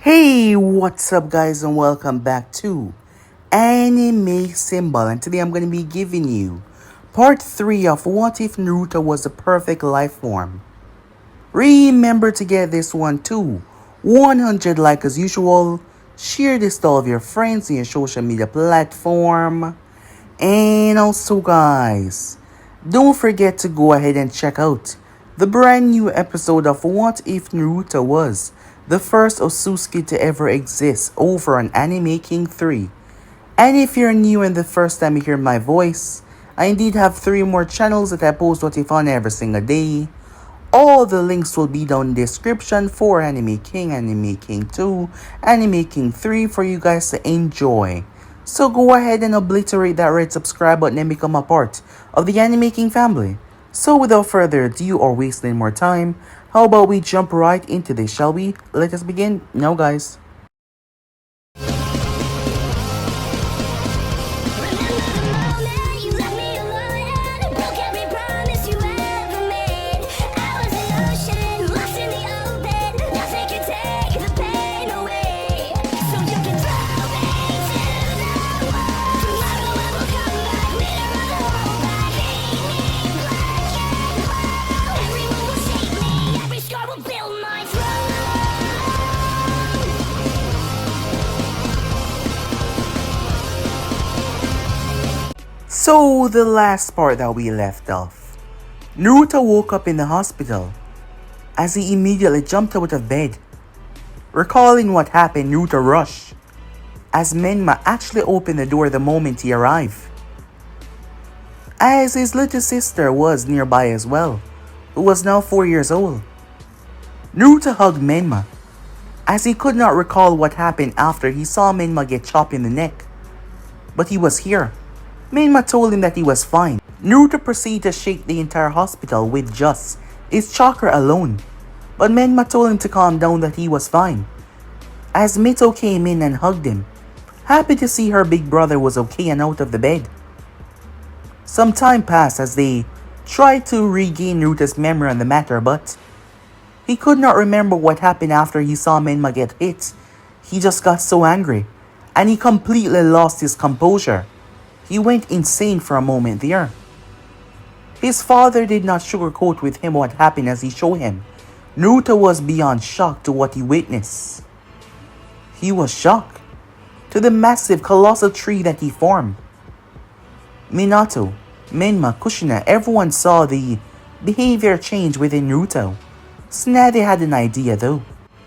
Hey, what's up guys and welcome back to Anime Symbol, and today I'm going to be giving you part 3 of What If Naruto Was the Perfect Life Form. Remember to get this one too 100 like as usual, share this to all of your friends on your social media platform, and also guys, don't forget to go ahead and check out the brand new episode of What If Naruto Was the first Osusuke to ever exist over on Anime King 3. And if you're new and the first time you hear my voice, I indeed have 3 more channels that I post What If on every single day. All the links will be down in the description for Anime King 2, Anime King 3 for you guys to enjoy. So go ahead and obliterate that red subscribe button and become a part of the Anime King family. So without further ado or wasting more time, how about we jump right into this, shall we? Let us begin now, guys. So, the last part that we left off. Naruto woke up in the hospital. As he immediately jumped out of bed. Recalling what happened, Naruto rushed, as Menma actually opened the door the moment he arrived. As his little sister was nearby as well, who was now 4 years old. Naruto hugged Menma, as he could not recall what happened after he saw Menma get chopped in the neck. But he was here. Menma told him that he was fine. Naruto proceeded to shake the entire hospital with just his chakra alone. But Menma told him to calm down, that he was fine. As Mito came in and hugged him, happy to see her big brother was okay and out of the bed. Some time passed as they tried to regain Naruto's memory on the matter, but he could not remember what happened after he saw Menma get hit. He just got so angry, and he completely lost his composure. He went insane for a moment there. His father did not sugarcoat with him what happened as he showed him. Naruto was beyond shocked to what he witnessed. He was shocked to the massive colossal tree that he formed. Minato, Menma, Kushina, everyone saw the behavior change within Naruto. Tsunade had an idea though.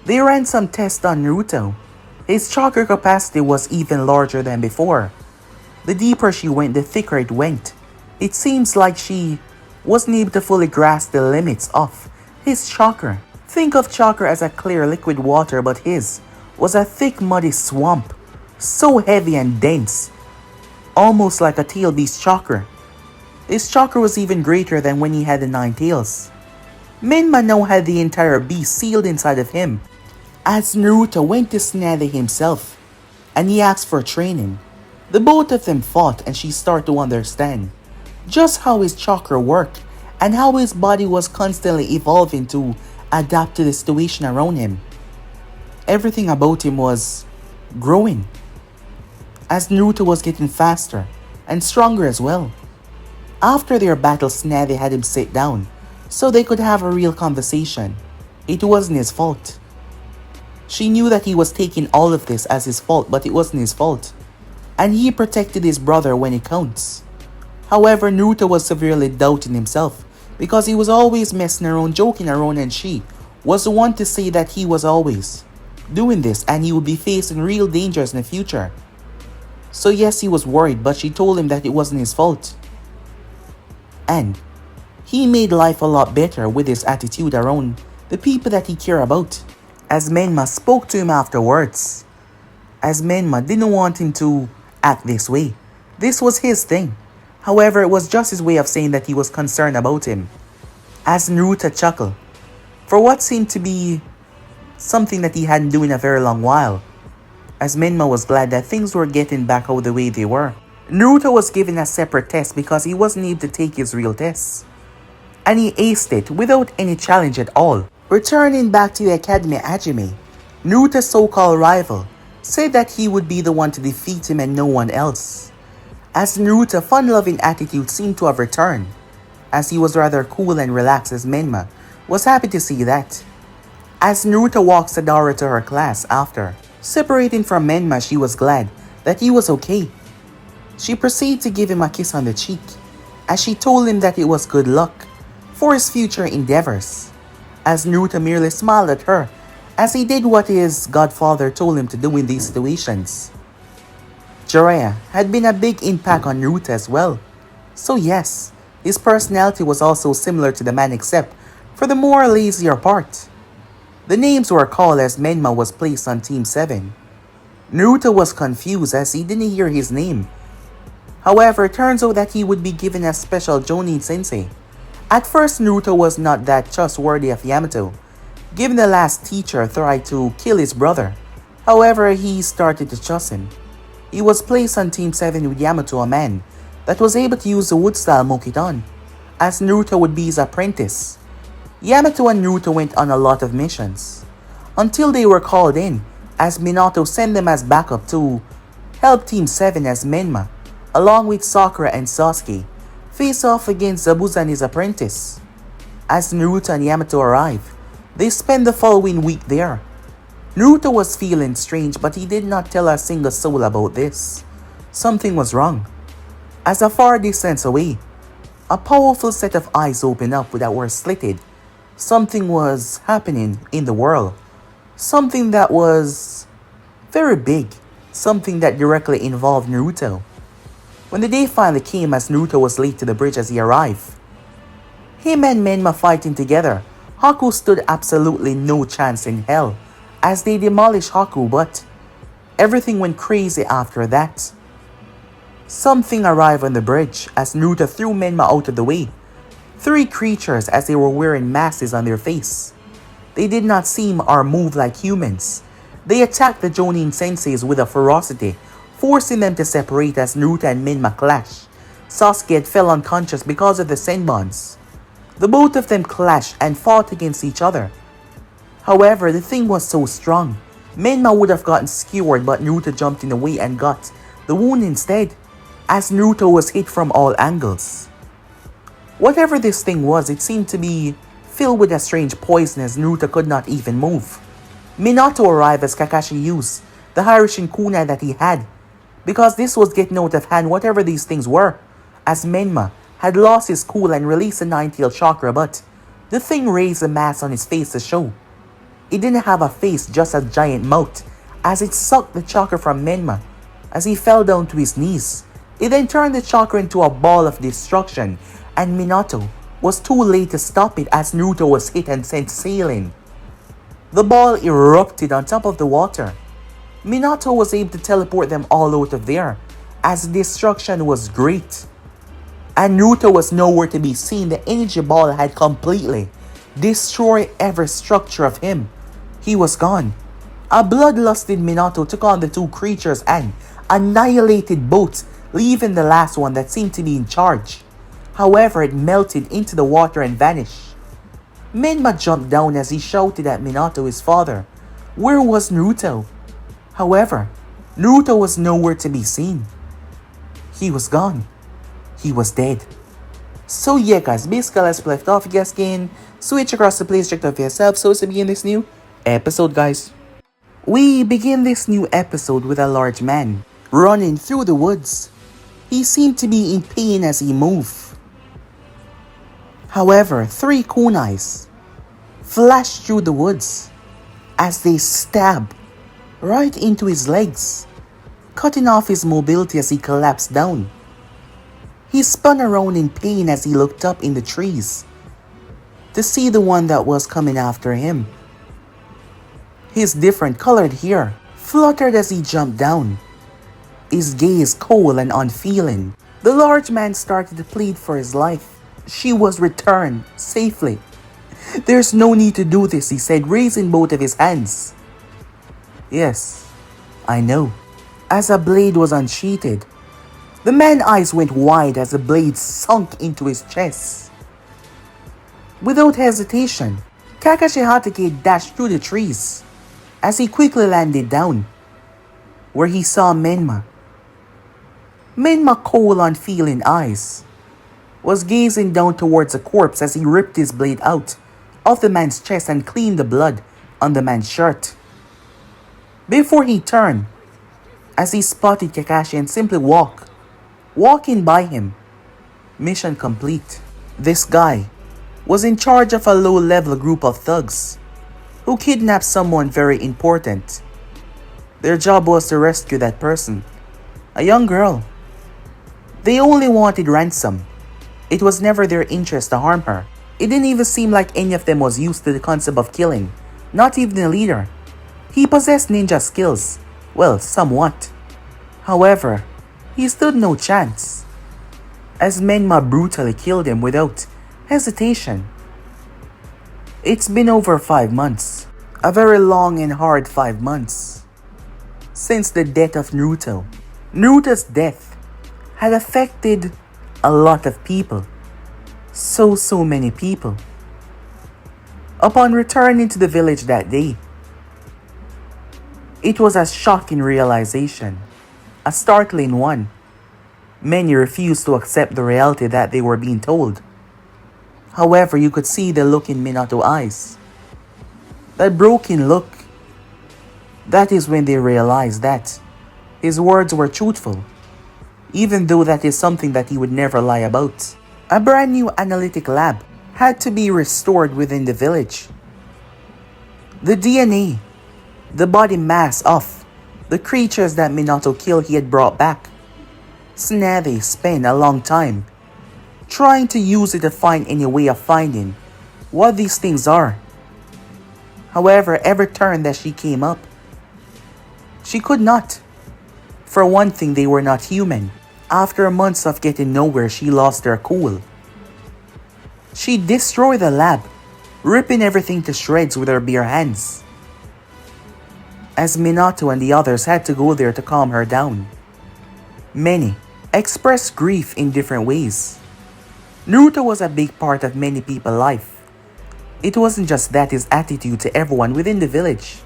They ran some tests on Naruto. His chakra capacity was even larger than before. The deeper she went, the thicker it went. It seems like she wasn't able to fully grasp the limits of his chakra. Think of chakra as a clear liquid water, but his was a thick muddy swamp, so heavy and dense, almost like a tail beast's chakra. His chakra was even greater than when he had the 9 tails. Menma now had the entire beast sealed inside of him. As Naruto went to Tsunade himself, and he asked for training. The both of them fought, and she started to understand just how his chakra worked and how his body was constantly evolving to adapt to the situation around him. Everything about him was growing as Naruto was getting faster and stronger as well. After their battle, Tsunade had him sit down so they could have a real conversation. It wasn't his fault. She knew that he was taking all of this as his fault, but it wasn't his fault. And he protected his brother when it counts. However, Naruto was severely doubting himself because he was always messing around, joking around, and she was the one to say that he was always doing this and he would be facing real dangers in the future. So yes, he was worried, but she told him that it wasn't his fault. And he made life a lot better with his attitude around the people that he cared about. As Menma spoke to him afterwards, as Menma didn't want him to act this way. This was his thing. However, it was just his way of saying that he was concerned about him. As Naruto chuckled, for what seemed to be something that he hadn't done in a very long while. As Menma was glad that things were getting back out the way they were. Naruto was given a separate test because he wasn't able to take his real tests. And he aced it without any challenge at all. Returning back to the academy at Hajime, Naruto's so-called rival said that he would be the one to defeat him and no one else. As Naruto's fun-loving attitude seemed to have returned, as he was rather cool and relaxed as Menma was happy to see that. As Naruto walked Sadara to her class after separating from Menma, she was glad that he was okay. She proceeded to give him a kiss on the cheek, as she told him that it was good luck for his future endeavors, as Naruto merely smiled at her as he did what his godfather told him to do in these situations. Jiraiya had been a big impact on Naruto as well, so yes, his personality was also similar to the man except for the more lazier part. The names were called as Menma was placed on Team 7. Naruto was confused as he didn't hear his name. However, it turns out that he would be given a special Jonin Sensei. At first, Naruto was not that trustworthy of Yamato, given the last teacher tried to kill his brother. However, he started to trust him. He was placed on Team 7 with Yamato, a man that was able to use the wood-style Mokidan, as Naruto would be his apprentice. Yamato and Naruto went on a lot of missions, until they were called in, as Minato sent them as backup to help Team 7 as Menma, along with Sakura and Sasuke, face off against Zabuza and his apprentice. As Naruto and Yamato arrive, they spend the following week there. Naruto was feeling strange, but he did not tell a single soul about this. Something was wrong. As a far distance away, a powerful set of eyes opened up that were slitted. Something was happening in the world. Something that was very big. Something that directly involved Naruto. When the day finally came, as Naruto was late to the bridge as he arrived, him and Menma fighting together, Haku stood absolutely no chance in hell as they demolished Haku, but everything went crazy after that. Something arrived on the bridge as Naruto threw Menma out of the way. 3 creatures as they were wearing masks on their face. They did not seem or move like humans. They attacked the Jonin senseis with a ferocity, forcing them to separate as Naruto and Menma clashed. Sasuke had fell unconscious because of the senbons. The both of them clashed and fought against each other. However, the thing was so strong. Menma would have gotten skewered, but Naruto jumped in the way and got the wound instead, as Naruto was hit from all angles. Whatever this thing was, it seemed to be filled with a strange poison as Naruto could not even move. Minato arrived as Kakashi used the Hiraishin kunai that he had, because this was getting out of hand whatever these things were, as Menma had lost his cool and released the nine-tailed chakra, but the thing raised a mask on his face to show. It didn't have a face, just a giant mouth, as it sucked the chakra from Menma as he fell down to his knees. It then turned the chakra into a ball of destruction, and Minato was too late to stop it as Naruto was hit and sent sailing. The ball erupted on top of the water. Minato was able to teleport them all out of there, as the destruction was great. And Naruto was nowhere to be seen. The energy ball had completely destroyed every structure of him. He was gone. A bloodlusted Minato took on the 2 creatures and annihilated both, leaving the last one that seemed to be in charge. However, it melted into the water and vanished. Menma jumped down as he shouted at Minato, his father. Where was Naruto? However, Naruto was nowhere to be seen. He was gone. He was dead. So yeah guys, basically let's left off. You guys can switch across the place, check out for yourself. So to begin this new episode guys, we begin this new episode with a large man running through the woods. He seemed to be in pain as he moved. However, 3 kunais flashed through the woods as they stabbed right into his legs, cutting off his mobility as he collapsed down. He spun around in pain as he looked up in the trees to see the one that was coming after him. His different colored hair fluttered as he jumped down, his gaze cold and unfeeling. The large man started to plead for his life. She was returned safely. There's no need to do this, he said, raising both of his hands. Yes, I know. As a blade was unsheathed, the man's eyes went wide as the blade sunk into his chest. Without hesitation, Kakashi Hatake dashed through the trees. as he quickly landed down, where he saw Menma. Menma, cold unfeeling eyes, was gazing down towards the corpse as he ripped his blade out of the man's chest and cleaned the blood on the man's shirt. Before he turned, as he spotted Kakashi and simply walking by him. Mission complete. This guy was in charge of a low-level group of thugs who kidnapped someone very important. Their job was to rescue that person, a young girl. They only wanted ransom. It was never their interest to harm her. It didn't even seem like any of them was used to the concept of killing, not even the leader. He possessed ninja skills, well, somewhat. However, he stood no chance, as Menma brutally killed him without hesitation. It's been over 5 months, a very long and hard 5 months, since the death of Naruto. Naruto's death had affected a lot of people, so many people. Upon returning to the village that day, it was a shocking realization, a startling one. Many refused to accept the reality that they were being told. However, you could see the look in Minato's eyes. That broken look. That is when they realized that his words were truthful, even though that is something that he would never lie about. A brand new analytic lab had to be restored within the village. The DNA, the body mass of the creatures that Minato killed, he had brought back. Snavy spent a long time trying to use it to find any way of finding what these things are. However, every turn that she came up, she could not. For one thing, they were not human. After months of getting nowhere, she lost her cool. She destroyed the lab, ripping everything to shreds with her bare hands, as Minato and the others had to go there to calm her down. Many expressed grief in different ways. Naruto was a big part of many people's life. It wasn't just that, his attitude to everyone within the village.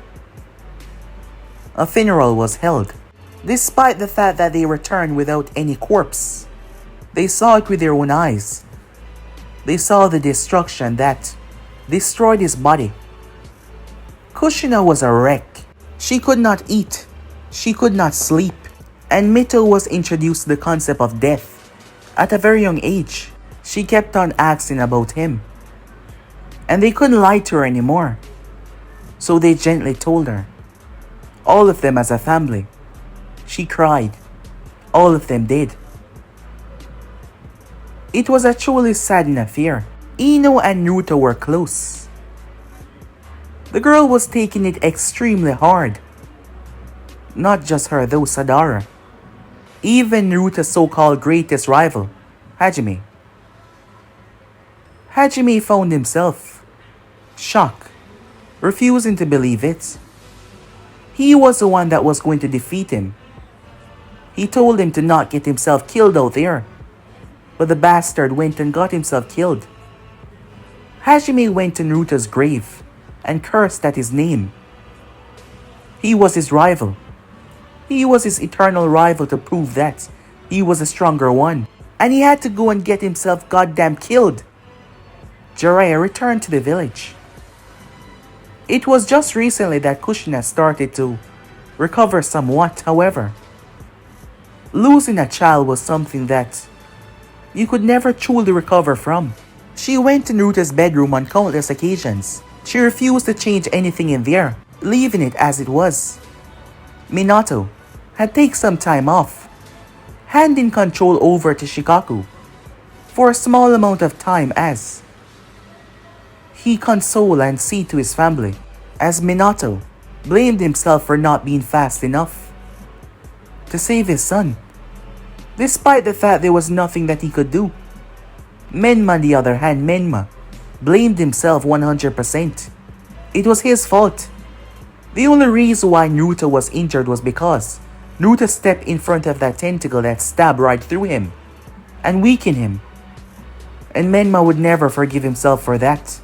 A funeral was held. Despite the fact that they returned without any corpse, they saw it with their own eyes. They saw the destruction that destroyed his body. Kushina was a wreck. She could not eat. She could not sleep. And Mito was introduced to the concept of death at a very young age. She kept on asking about him, and they couldn't lie to her anymore. So they gently told her. All of them as a family. She cried. All of them did. It was a truly saddening affair. Ino and Naruto were close. The girl was taking it extremely hard. Not just her though, Sadara. Even Naruto's so-called greatest rival, Hajime. Hajime found himself shocked, refusing to believe it. He was the one that was going to defeat him. He told him to not get himself killed out there, but the bastard went and got himself killed. Hajime went to Naruto's grave and cursed at his name. He was his rival. He was his eternal rival to prove that he was a stronger one. And he had to go and get himself goddamn killed. Jiraiya returned to the village. It was just recently that Kushina started to recover somewhat, however. Losing a child was something that you could never truly recover from. She went to Naruto's bedroom on countless occasions. She refused to change anything in there, leaving it as it was. Minato had taken some time off, handing control over to Shikaku for a small amount of time as he consoled and see to his family, as Minato blamed himself for not being fast enough to save his son, despite the fact there was nothing that he could do. Menma, on the other hand, blamed himself 100%. It was his fault. The only reason why Naruto was injured was because Naruto stepped in front of that tentacle that stabbed right through him and weakened him. And Menma would never forgive himself for that.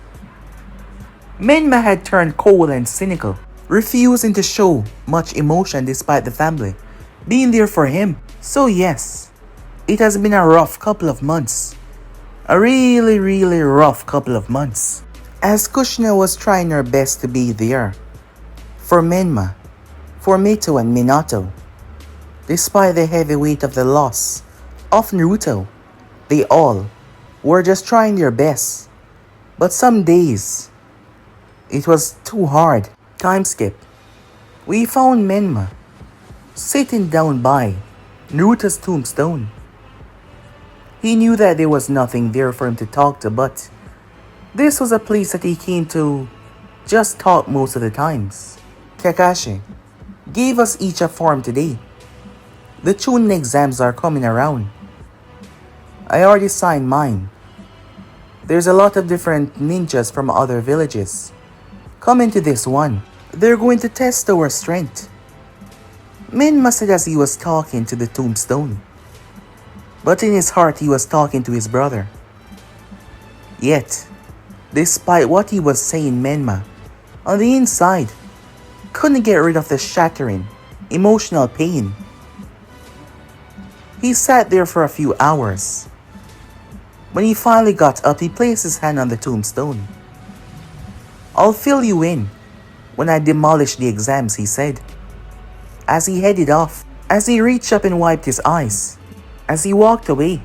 Menma had turned cold and cynical refusing to show much emotion despite the family being there for him. So yes, it has been a rough couple of months. A really rough couple of months. As Kushina was trying her best to be there for Menma, for Mito and Minato. Despite the heavy weight of the loss of Naruto, they all were just trying their best. But some days, it was too hard. Time skip. We found Menma sitting down by Naruto's tombstone. He knew that there was nothing there for him to talk to, but this was a place that he came to just talk most of the times. Kakashi gave us each a form today. The Chunin exams are coming around. I already signed mine. There's a lot of different ninjas from other villages coming to this one. They're going to test our strength. Menma said as he was talking to the tombstone. But in his heart he was talking to his brother. Yet, despite what he was saying, Menma, on the inside, couldn't get rid of the shattering, emotional pain. He sat there for a few hours. When he finally got up, he placed his hand on the tombstone. I'll fill you in when I demolish the exams, he said. As he headed off, as he reached up and wiped his eyes, as he walked away,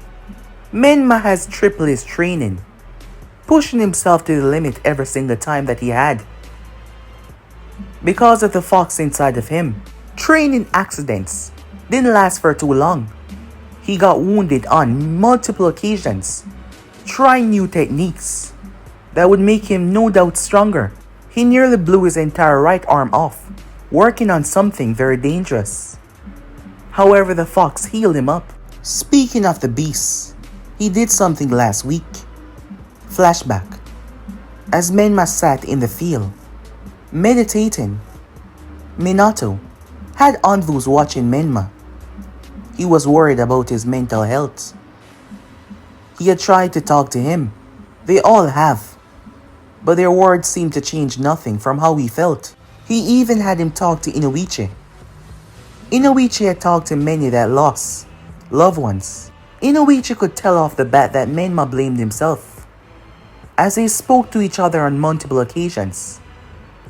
Menma has tripled his training, pushing himself to the limit every single time that he had. Because of the fox inside of him, training accidents didn't last for too long. He got wounded on multiple occasions, trying new techniques that would make him no doubt stronger. He nearly blew his entire right arm off, working on something very dangerous. However, the fox healed him up. Speaking of the beast, he did something last week. Flashback. As Menma sat in the field, meditating, Minato had envoys watching Menma. He was worried about his mental health. He had tried to talk to him. They all have. But their words seemed to change nothing from how he felt. He even had him talk to Inoichi. Inoichi had talked to many that lost loved ones. Inoichi could tell off the bat that Menma blamed himself, as they spoke to each other on multiple occasions,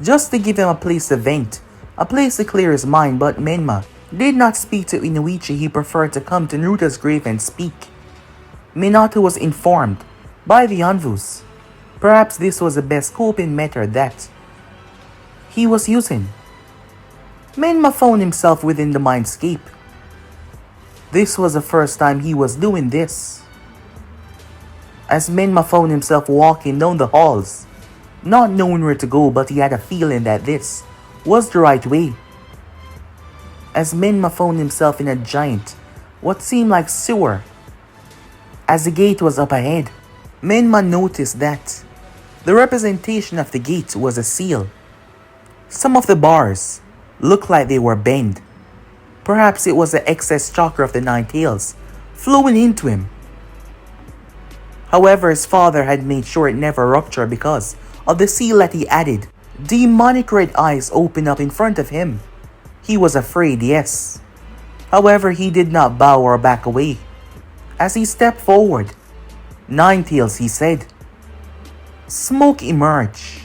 just to give him a place to vent, a place to clear his mind. But Menma did not speak to Inoichi. He preferred to come to Naruto's grave and speak. Minato was informed by the envoys. Perhaps this was the best coping method that he was using. Menma found himself within the mindscape. This was the first time he was doing this. As Menma found himself walking down the halls, not knowing where to go, but he had a feeling that this was the right way. As Menma found himself in a giant, what seemed like sewer. As the gate was up ahead, Menma noticed that the representation of the gate was a seal. Some of the bars looked like they were bent. Perhaps it was the excess chakra of the Nine Tails flowing into him. However, his father had made sure it never ruptured because of the seal that he added. Demonic red eyes opened up in front of him. He was afraid, yes. However, he did not bow or back away. As he stepped forward, Nine Tails, he said. Smoke emerged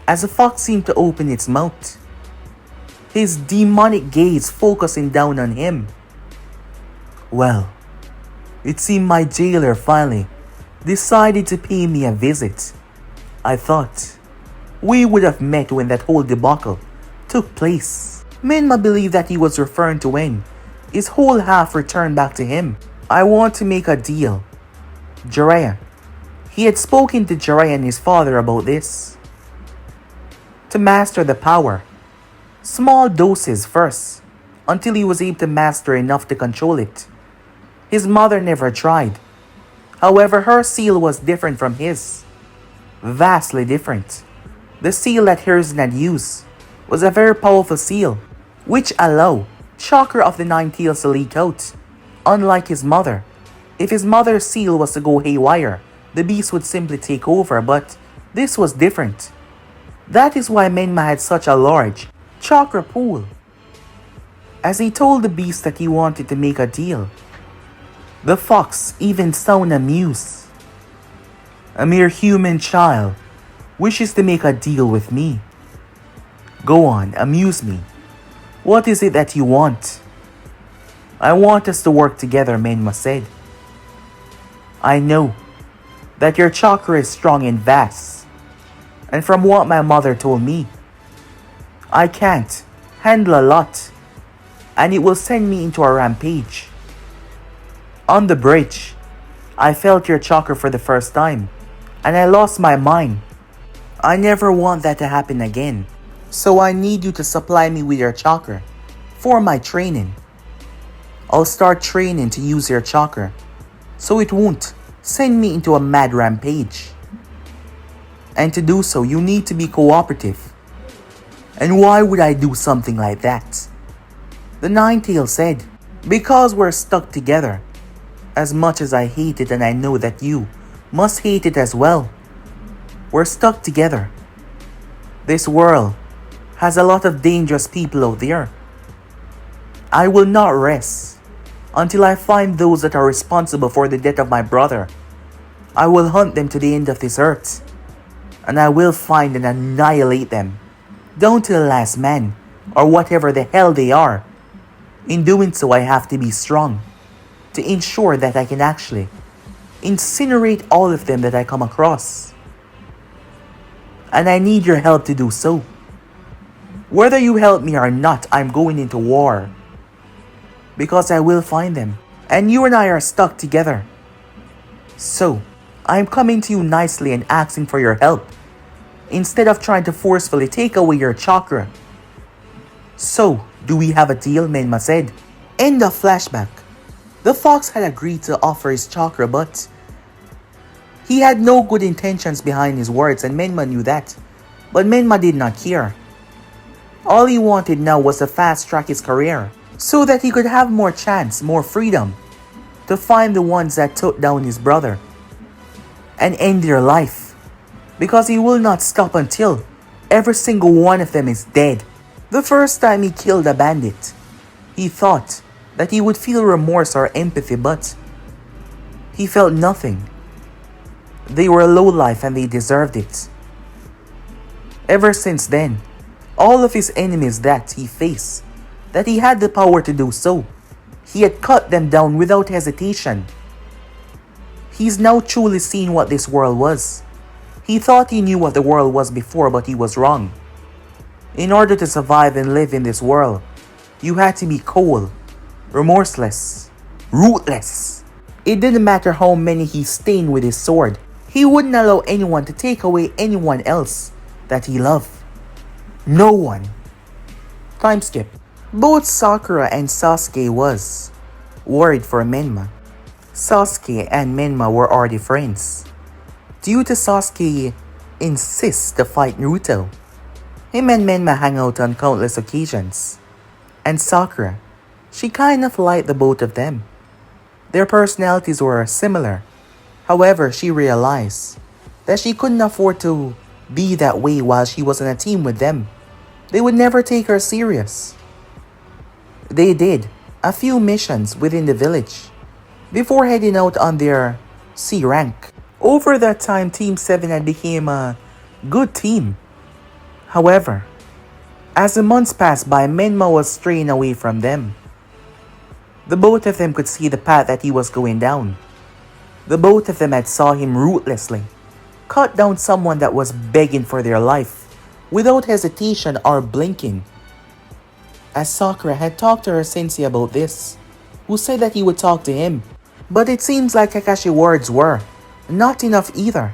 as a fox seemed to open its mouth, his demonic gaze focusing down on him. Well, it seemed my jailer finally decided to pay me a visit. I thought we would have met when that whole debacle took place. Menma believed that he was referring to when his whole half returned back to him. I want to make a deal. Jiraiya. He had spoken to Jiraiya and his father about this. To master the power. Small doses first, until he was able to master enough to control it. His mother never tried. However, her seal was different from his. Vastly different. The seal that Hiruzen had used was a very powerful seal, which allowed chakra of the Nine Tails to leak out. Unlike his mother, if his mother's seal was to go haywire, the beast would simply take over, but this was different. That is why Menma had such a large Chakra pool. As he told the beast that he wanted to make a deal, the fox even sounded amused. A mere human child wishes to make a deal with me. Go on, amuse me. What is it that you want? I want us to work together, Menma said. I know that your chakra is strong and vast, and from what my mother told me, I can't handle a lot, and it will send me into a rampage. On the bridge, I felt your chakra for the first time, and I lost my mind. I never want that to happen again, so I need you to supply me with your chakra for my training. I'll start training to use your chakra, so it won't send me into a mad rampage. And to do so, you need to be cooperative. And why would I do something like that? The Ninetail said, because we're stuck together. As much as I hate it, and I know that you must hate it as well. We're stuck together. This world has a lot of dangerous people out there. I will not rest until I find those that are responsible for the death of my brother. I will hunt them to the end of this earth, and I will find and annihilate them, down to the last man, or whatever the hell they are. In doing so, I have to be strong, to ensure that I can actually incinerate all of them that I come across. And I need your help to do so. Whether you help me or not, I'm going into war. Because I will find them, and you and I are stuck together. So, I'm coming to you nicely and asking for your help, instead of trying to forcefully take away your chakra. So, do we have a deal? Menma said. End of flashback. The fox had agreed to offer his chakra, but he had no good intentions behind his words, and Menma knew that. But Menma did not care. All he wanted now was to fast track his career, so that he could have more chance, more freedom, to find the ones that took down his brother and end their life. Because he will not stop until every single one of them is dead. The first time he killed a bandit, he thought that he would feel remorse or empathy, but he felt nothing. They were lowlife and they deserved it. Ever since then, all of his enemies that he faced, that he had the power to do so, he had cut them down without hesitation. He's now truly seen what this world was. He thought he knew what the world was before, but he was wrong. In order to survive and live in this world, you had to be cold, remorseless, ruthless. It didn't matter how many he stained with his sword. He wouldn't allow anyone to take away anyone else that he loved. No one. Time skip. Both Sakura and Sasuke was worried for Menma. Sasuke and Menma were already friends, due to Sasuke insists to fight Naruto. Him and Menma hang out on countless occasions. And Sakura, she kind of liked the both of them. Their personalities were similar. However, she realized that she couldn't afford to be that way while she was in a team with them. They would never take her serious. They did a few missions within the village before heading out on their C rank. Over that time, Team 7 had become a good team. However, as the months passed by, Menma was straying away from them. The both of them could see the path that he was going down. The both of them had saw him ruthlessly cut down someone that was begging for their life without hesitation or blinking. As Sakura had talked to her sensei about this, who said that he would talk to him, but it seems like Kakashi's words were not enough either.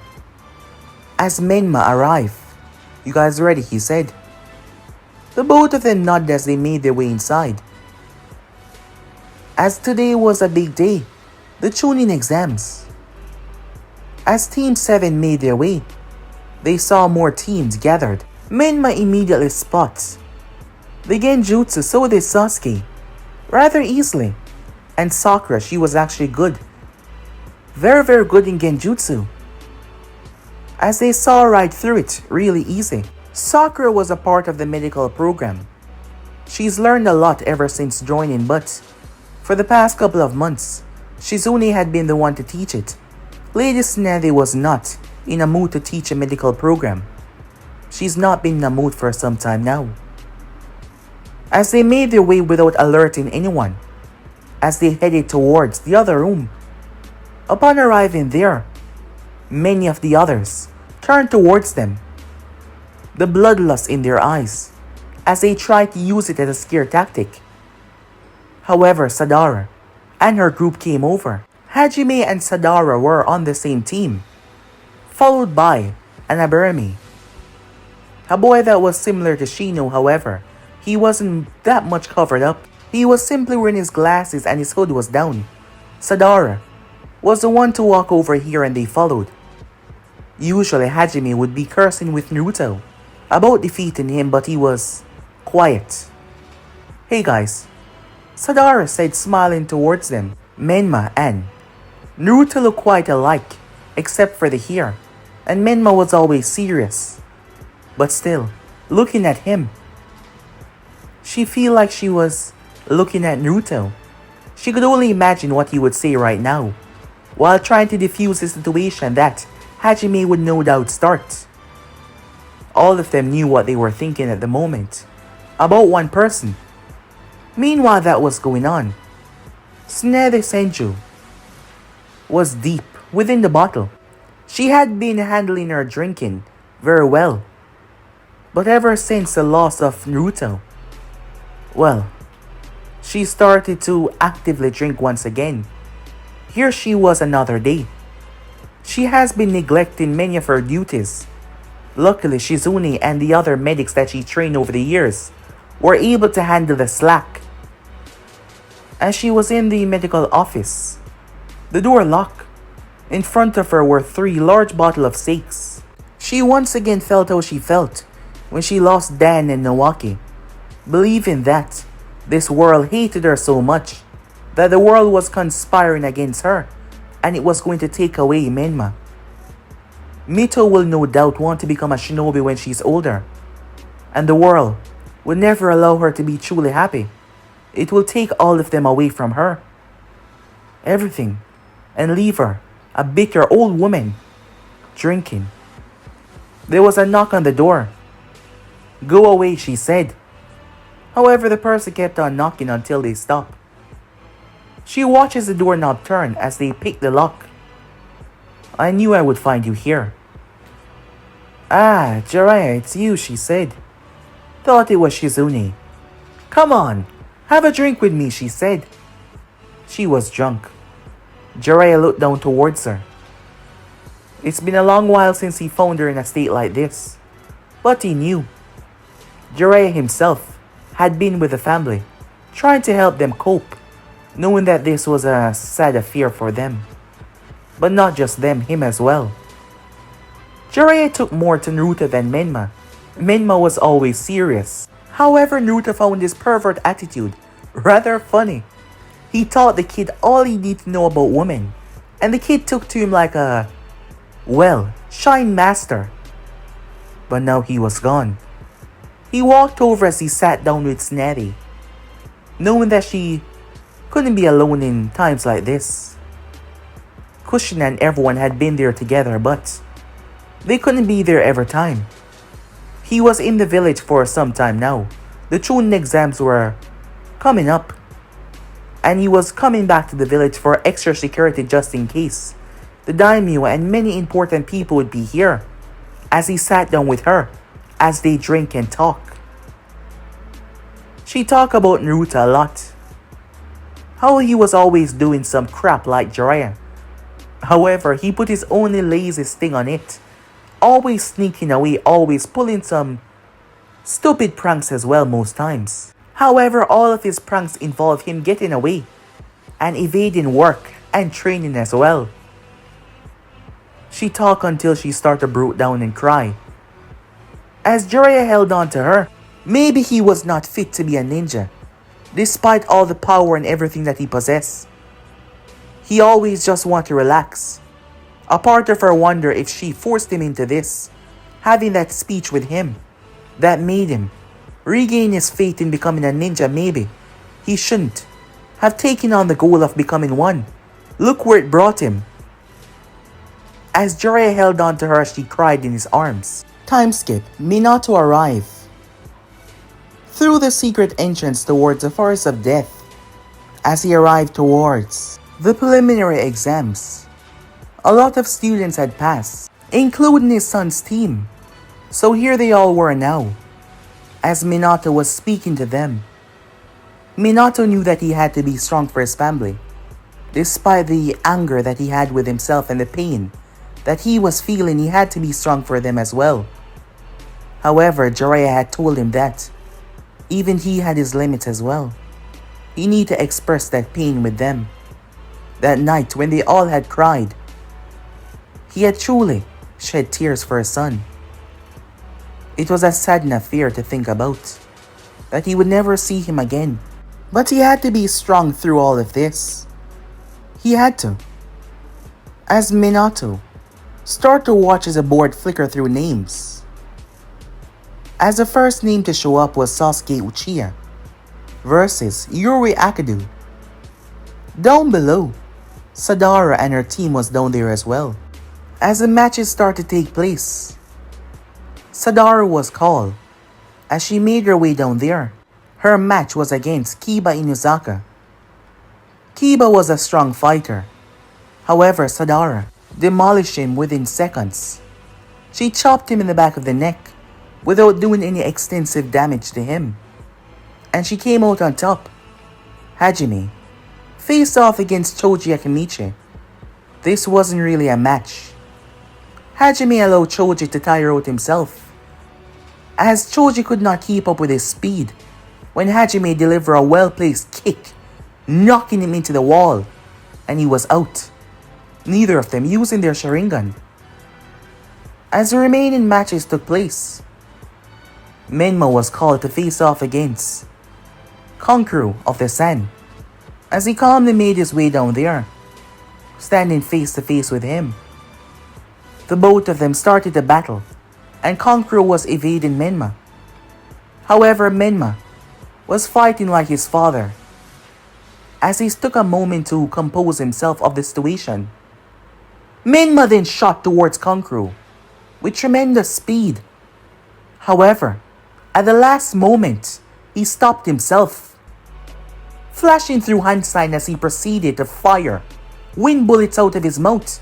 As Menma arrived, "You guys ready?" he said. The both of them nodded as they made their way inside. As today was a big day, the Chunin exams. As Team 7 made their way, they saw more teams gathered. Menma immediately spots the Genjutsu, so did Sasuke, rather easily. And Sakura, she was actually good. Very good in Genjutsu. As they saw right through it, really easy. Sakura was a part of the medical program, She's learned a lot ever since joining, but for the past couple of months, Shizune had been the one to teach it. Lady Tsunade was not in a mood to teach a medical program. She's not been in a mood for some time now. As they made their way without alerting anyone, as they headed towards the other room, upon arriving there, many of the others turned towards them, the bloodlust in their eyes, as they tried to use it as a scare tactic. However, Sadara and her group came over. Hajime and Sadara were on the same team, followed by an Aburami. A boy that was similar to Shino, however, he wasn't that much covered up. He was simply wearing his glasses and his hood was down. Sadara was the one to walk over here and they followed. Usually Hajime would be cursing with Naruto about defeating him, but he was quiet. "Hey guys," Sadara said, smiling towards them. Menma and Naruto looked quite alike, except for the hair, and Menma was always serious. But still, looking at him, she felt like she was looking at Naruto. She could only imagine what he would say right now, while trying to defuse the situation that Hajime would no doubt start. All of them knew what they were thinking at the moment, about one person. Meanwhile that was going on, Tsunade Senju was deep within the bottle. She had been handling her drinking very well, but ever since the loss of Naruto, well, she started to actively drink once again. Here she was another day. She has been neglecting many of her duties. Luckily, Shizune and the other medics that she trained over the years were able to handle the slack. As she was in the medical office, the door locked. In front of her were 3 large bottles of sakes. She once again felt how she felt when she lost Dan and Nawaki, believing that this world hated her so much that the world was conspiring against her and it was going to take away Menma. Mito will no doubt want to become a shinobi when she's older, and the world will never allow her to be truly happy. It will take all of them away from her, everything, and leave her, a bitter old woman, drinking. There was a knock on the door. "Go away," she said. However, the person kept on knocking until they stopped. She watches the doorknob turn as they pick the lock. "I knew I would find you here." "Ah, Jiraiya, it's you," she said. Thought it was Shizune. "Come on, have a drink with me," she said. She was drunk. Jiraiya looked down towards her. It's been a long while since he found her in a state like this, but he knew. Jiraiya himself had been with the family, trying to help them cope, knowing that this was a sad affair for them. But not just them, him as well. Jiraiya took more to Naruto than Menma. Menma was always serious. However, Naruto found his pervert attitude rather funny. He taught the kid all he needed to know about women, and the kid took to him like a, well, shine master. But now he was gone. He walked over as he sat down with Tsunade, knowing that she couldn't be alone in times like this. Kushina and everyone had been there together, but they couldn't be there every time. He was in the village for some time now. The Chunin exams were coming up, and he was coming back to the village for extra security just in case. The daimyo and many important people would be here, as he sat down with her, as they drink and talk. She talked about Naruto a lot. How he was always doing some crap like Jiraiya. However, he put his only laziest thing on it. Always sneaking away, always pulling some stupid pranks as well most times. However, all of his pranks involve him getting away and evading work and training as well. She talked until she started to break down and cry. As Jiraiya held on to her, maybe he was not fit to be a ninja, despite all the power and everything that he possessed. He always just wanted to relax. A part of her wondered if she forced him into this, having that speech with him, that made him regain his faith in becoming a ninja. Maybe he shouldn't have taken on the goal of becoming one. Look where it brought him. As Jiraiya held on to her, she cried in his arms. Time skip. Minato arrived through the secret entrance towards the Forest of Death. As he arrived towards the preliminary exams, a lot of students had passed, including his son's team. So here they all were now, as Minato was speaking to them. Minato knew that he had to be strong for his family, despite the anger that he had with himself and the pain that he was feeling. He had to be strong for them as well. However, Jiraiya had told him that even he had his limits as well. He needed to express that pain with them. That night, when they all had cried, he had truly shed tears for his son. It was a sad affair to think about, that he would never see him again. But he had to be strong through all of this. He had to. As Minato started to watch as a board flicker through names, as the first name to show up was Sasuke Uchiha versus Yuri Akadu. Down below, Sadara and her team was down there as well. As the matches started to take place, Sadara was called as she made her way down there. Her match was against Kiba Inuzaka. Kiba was a strong fighter. However, Sadara demolished him within seconds. She chopped him in the back of the neck without doing any extensive damage to him, and she came out on top. Hajime faced off against Choji Akimichi. This wasn't really a match. Hajime allowed Choji to tire out himself, as Choji could not keep up with his speed when Hajime delivered a well-placed kick, knocking him into the wall, and he was out. Neither of them using their Sharingan. As the remaining matches took place, Menma was called to face off against Kankuro of the Sun, as he calmly made his way down there, standing face to face with him. The both of them started the battle, and Kankuro was evading Menma. However, Menma was fighting like his father, as he took a moment to compose himself of the situation. Menma then shot towards Kankuro with tremendous speed. However, at the last moment, he stopped himself, flashing through hand sign as he proceeded to fire wind bullets out of his mouth.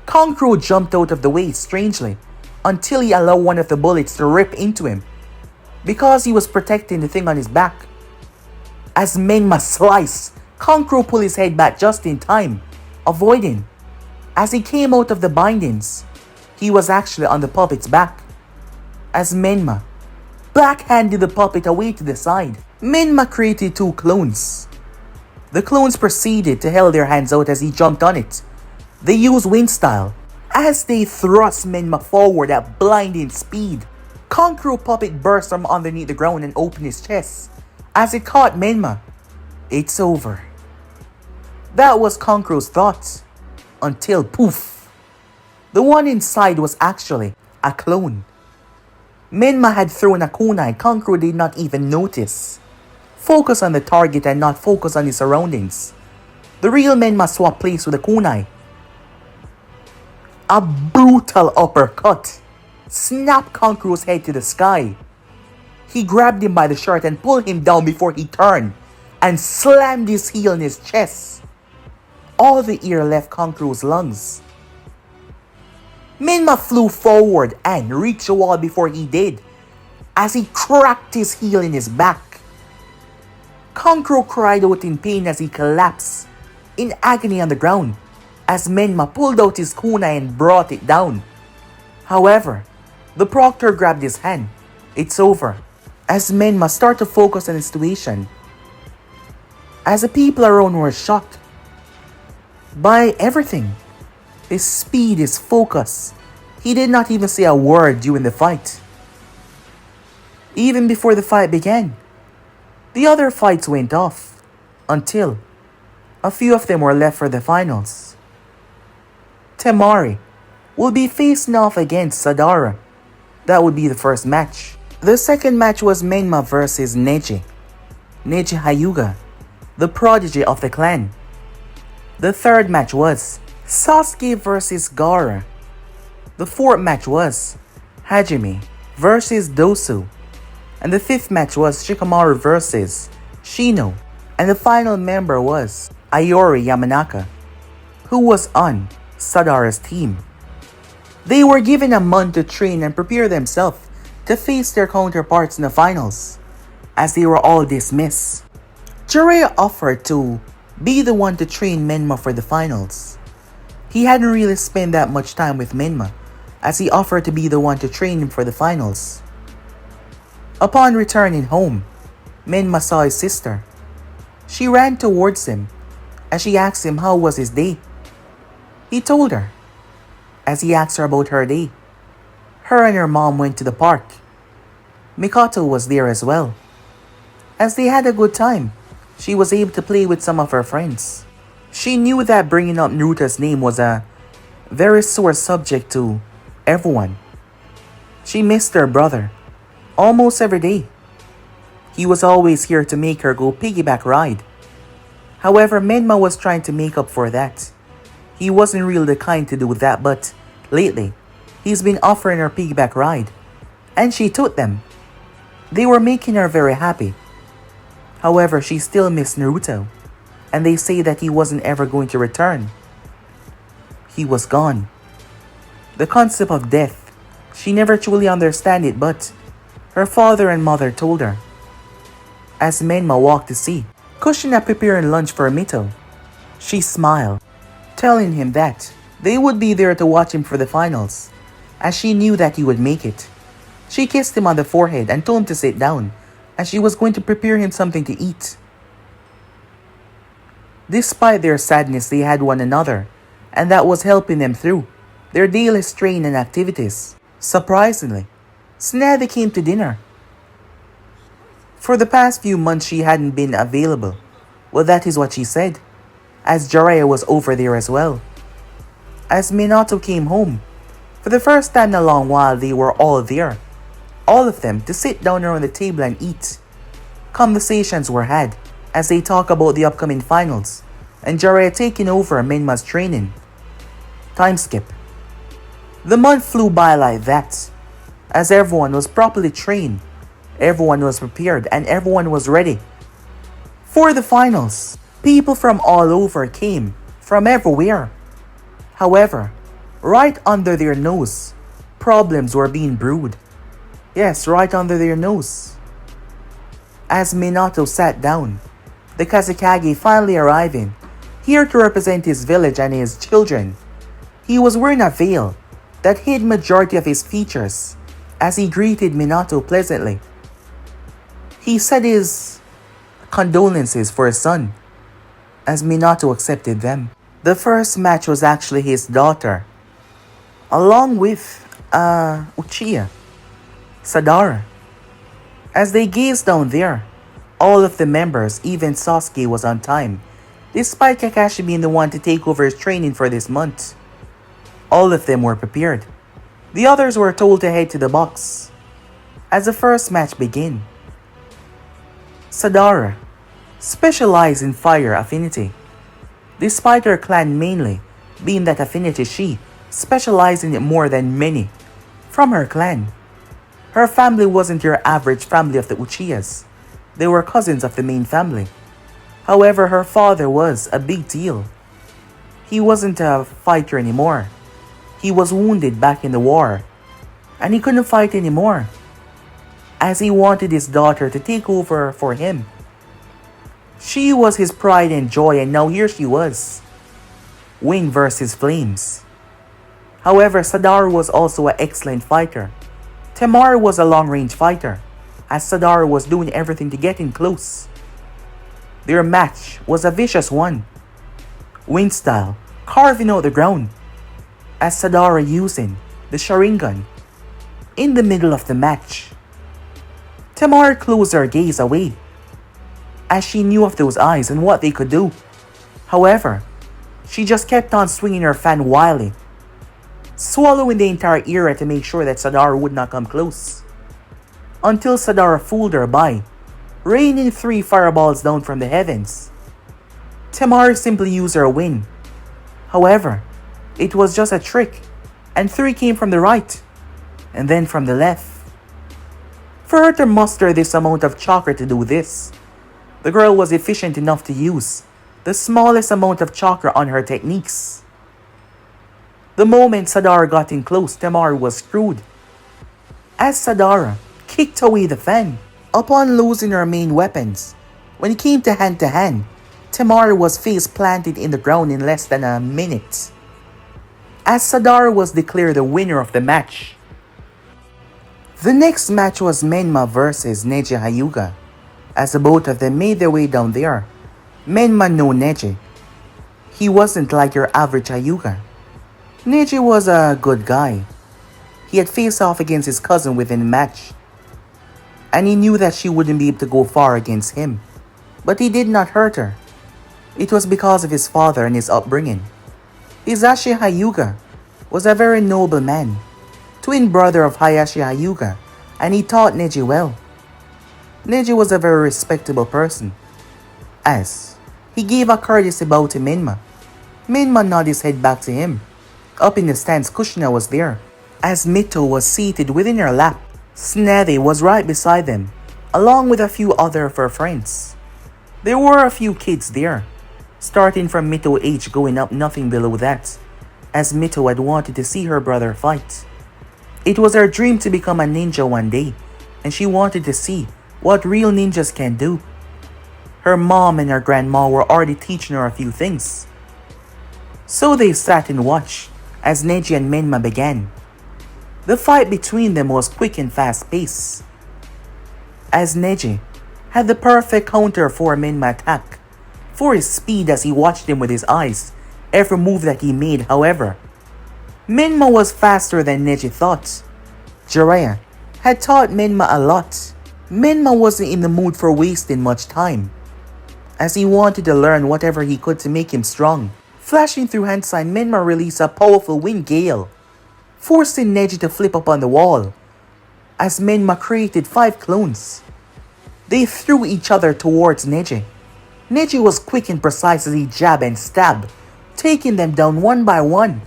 Kankuro jumped out of the way strangely until he allowed one of the bullets to rip into him, because he was protecting the thing on his back. As Menma sliced, Kankuro pulled his head back just in time, avoiding. As he came out of the bindings, he was actually on the puppet's back, as Menma backhanded the puppet away to the side. Menma created two clones. The clones proceeded to hold their hands out as he jumped on it. They used wind style as they thrust Menma forward at blinding speed. Kankuro puppet burst from underneath the ground and opened his chest. As it caught Menma, it's over. That was Kankuro's thought, until poof, the one inside was actually a clone. Menma had thrown a kunai. Kankuro did not even notice. Focus on the target and not focus on his surroundings. The real Menma swapped place with a kunai. A brutal uppercut snapped Kankuro's head to the sky. He grabbed him by the shirt and pulled him down before he turned and slammed his heel in his chest. All the air left Kankuro's lungs. Menma flew forward and reached the wall before he did, as he cracked his heel in his back. Kankuro cried out in pain as he collapsed in agony on the ground, as Menma pulled out his kunai and brought it down. However, the proctor grabbed his hand. It's over, as Menma started to focus on the situation, as the people around were shocked by everything. His speed, his focus. He did not even say a word during the fight. Even before the fight began, the other fights went off, until a few of them were left for the finals. Temari will be facing off against Sadara. That would be the first match. The second match was Menma versus Neji Hyuga, the prodigy of the clan. The third match was Sasuke versus Gaara. The fourth match was Hajime versus Dosu. And the fifth match was Shikamaru versus Shino. And the final member was Ayori Yamanaka, who was on Sadara's team. They were given a month to train and prepare themselves to face their counterparts in the finals, as they were all dismissed. Jiraiya offered to be the one to train Menma for the finals. He hadn't really spent that much time with Menma, as he offered to be the one to train him for the finals. Upon returning home, Menma saw his sister. She ran towards him as she asked him how was his day. He told her, as he asked her about her day. Her and her mom went to the park. Mikoto was there as well. As they had a good time, she was able to play with some of her friends. She knew that bringing up Naruto's name was a very sore subject to everyone. She missed her brother almost every day. He was always here to make her go piggyback ride. However, Menma was trying to make up for that. He wasn't really the kind to do that, but lately, he's been offering her piggyback ride, and she took them. They were making her very happy. However, she still missed Naruto, and they say that he wasn't ever going to return. He was gone. The concept of death, she never truly understood it, but her father and mother told her. As Menma walked to see Kushina preparing lunch for Mito, she smiled, telling him that they would be there to watch him for the finals, as she knew that he would make it. She kissed him on the forehead and told him to sit down, as she was going to prepare him something to eat. Despite their sadness, they had one another, and that was helping them through their daily strain and activities. Surprisingly, Tsunade came to dinner. For the past few months, she hadn't been available. Well, that is what she said, as Jiraiya was over there as well. As Minato came home, for the first time in a long while, they were all there. All of them to sit down around the table and eat. Conversations were had as they talk about the upcoming finals and Jiraiya taking over Menma's training. Time skip. The month flew by like that, as everyone was properly trained, everyone was prepared, and everyone was ready. For the finals, people from all over came, from everywhere. However, right under their nose, problems were being brewed. Yes, right under their nose. As Minato sat down, the Kazekage finally arriving, here to represent his village and his children. He was wearing a veil that hid majority of his features as he greeted Minato pleasantly. He said his condolences for his son, as Minato accepted them. The first match was actually his daughter, along with Uchiha, Sadara. As they gazed down there, all of the members, even Sasuke, was on time, despite Kakashi being the one to take over his training for this month. All of them were prepared. The others were told to head to the box. As the first match began, Sadara specialized in fire affinity. Despite her clan mainly being that affinity, she specialized in it more than many from her clan. Her family wasn't your average family of the Uchihas. They were cousins of the main family. However, her father was a big deal. He wasn't a fighter anymore. He was wounded back in the war, and he couldn't fight anymore, as he wanted his daughter to take over for him. She was his pride and joy, and now here she was. Wind versus flames. However, Sadara was also an excellent fighter. Temari was a long-range fighter, as Sadara was doing everything to get in close. Their match was a vicious one. Wind style, carving out the ground, as Sadara using the Sharingan in the middle of the match. Temari closed her gaze away, as she knew of those eyes and what they could do. However, she just kept on swinging her fan wildly, swallowing the entire era to make sure that Sadara would not come close. until Sadara fooled her by raining 3 fireballs down from the heavens. Temari simply used her win. However, it was just a trick, and 3 came from the right, and then from the left. For her to muster this amount of chakra to do this, the girl was efficient enough to use the smallest amount of chakra on her techniques. The moment Sadara got in close, Temari was screwed, as Sadara kicked away the fan. Upon losing her main weapons, when it came to hand, Temari was face planted in the ground in less than a minute, as Sadara was declared the winner of the match. The next match was Menma versus Neji Hyuga. As the both of them made their way down there, Menma knew Neji. He wasn't like your average Hyuga. Neji was a good guy. He had faced off against his cousin within the match, and he knew that she wouldn't be able to go far against him. But he did not hurt her. It was because of his father and his upbringing. Hisashi Hyuga was a very noble man, twin brother of Hayashi Hyuga, and he taught Neji well. Neji was a very respectable person, as he gave a courteous bow to Menma. Menma nodded his head back to him. Up in the stands, Kushina was there, as Mito was seated within her lap. Snathy was right beside them, along with a few other of her friends. There were a few kids there, starting from Mito age going up nothing below that, as Mito had wanted to see her brother fight. It was her dream to become a ninja one day, and she wanted to see what real ninjas can do. Her mom and her grandma were already teaching her a few things. So they sat and watched as Neji and Menma began. The fight between them was quick and fast-paced, as Neji had the perfect counter for a Menma attack, for his speed as he watched him with his eyes, every move that he made. However, Menma was faster than Neji thought. Jiraiya had taught Menma a lot. Menma wasn't in the mood for wasting much time, as he wanted to learn whatever he could to make him strong. Flashing through hand sign, Menma released a powerful wind gale, forcing Neji to flip up on the wall, as Menma created 5 clones. They threw each other towards Neji. Neji was quick and precise as he jabbed and stabbed, taking them down one by one.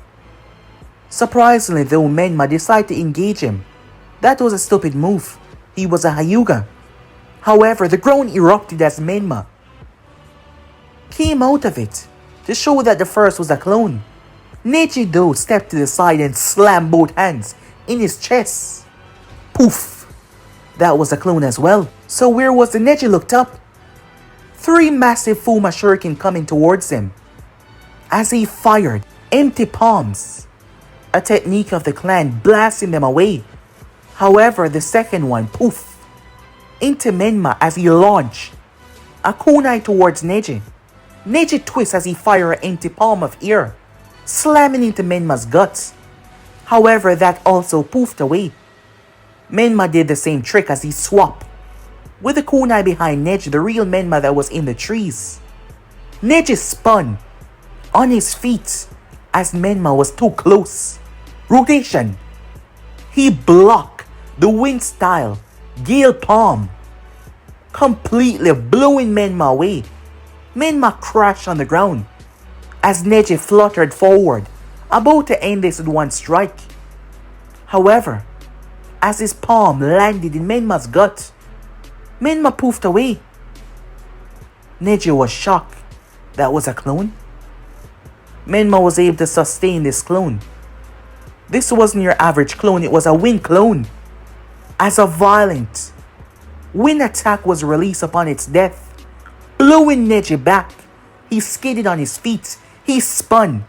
Surprisingly though, Menma decided to engage him. That was a stupid move. He was a Hyuga. However, the ground erupted as Menma came out of it to show that the first was a clone. Neji though stepped to the side and slammed both hands in his chest. Poof! That was a clone as well. So where was the Neji looked up? 3 massive Fuma Shuriken coming towards him, as he fired empty palms, a technique of the clan, blasting them away. However, the second one, poof, into Menma as he launched a kunai towards Neji. Neji twists as he fired an empty palm of air, slamming into Menma's guts. However, that also poofed away. Menma did the same trick as he swapped with the kunai behind Neji, the real Menma that was in the trees. Neji spun on his feet as Menma was too close. Rotation. He blocked the wind style gale palm, completely blowing Menma away. Menma crashed on the ground as Neji fluttered forward, about to end this with one strike. However, as his palm landed in Menma's gut, Menma poofed away. Neji was shocked. That was a clone? Menma was able to sustain this clone. This wasn't your average clone, it was a wind clone. As a violent wind attack was released upon its death, blowing Neji back. He skidded on his feet. He spun.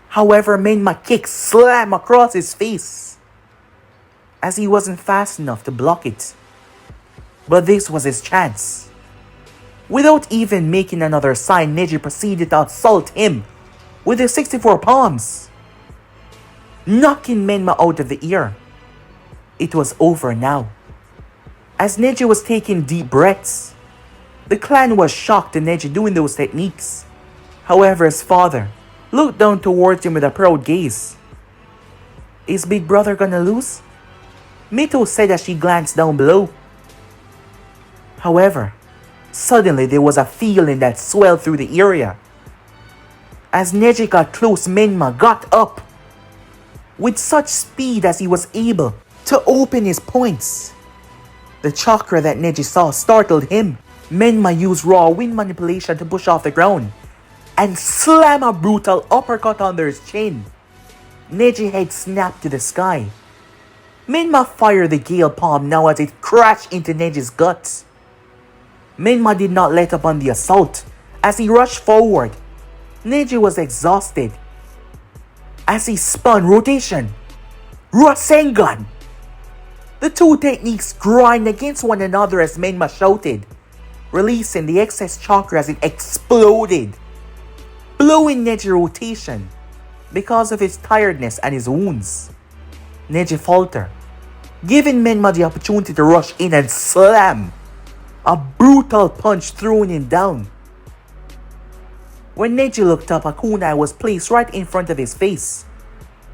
However, Menma kicked slam across his face, as he wasn't fast enough to block it. But this was his chance. Without even making another sign, Neji proceeded to assault him with his 64 palms, knocking Menma out of the air. It was over now. As Neji was taking deep breaths, the clan was shocked at Neji doing those techniques. However, his father looked down towards him with a proud gaze. Is Big Brother gonna lose? Mito said as she glanced down below. However, suddenly there was a feeling that swelled through the area. As Neji got close, Menma got up with such speed as he was able to open his points. The chakra that Neji saw startled him. Menma used raw wind manipulation to push off the ground and slam a brutal uppercut under his chin. Neji's head snapped to the sky. Menma fired the Gale Palm now as it crashed into Neji's guts. Menma did not let up on the assault as he rushed forward. Neji was exhausted as he spun rotation. Rasengan! The two techniques grind against one another as Menma shouted, releasing the excess chakra as it exploded, blowing Neji rotation because of his tiredness and his wounds. Neji faltered, giving Menma the opportunity to rush in and slam a brutal punch, throwing him down. When Neji looked up, a kunai was placed right in front of his face.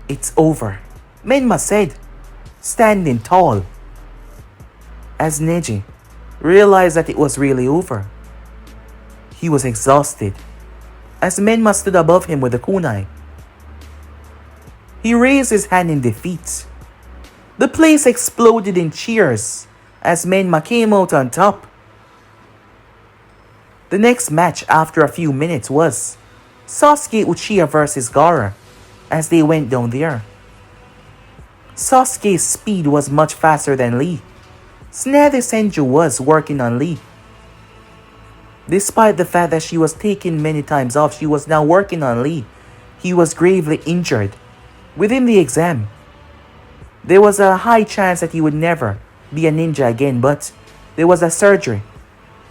"It's over," Menma said, standing tall. As Neji realized that it was really over, he was exhausted as Menma stood above him with the kunai. He raised his hand in defeat. The place exploded in cheers as Menma came out on top. The next match after a few minutes was Sasuke Uchiha versus Gaara as they went down there. Sasuke's speed was much faster than Lee. Tsunade Senju was working on Lee. Despite the fact that she was taken many times off, she was now working on Lee. He was gravely injured. Within the exam, there was a high chance that he would never be a ninja again, but there was a surgery,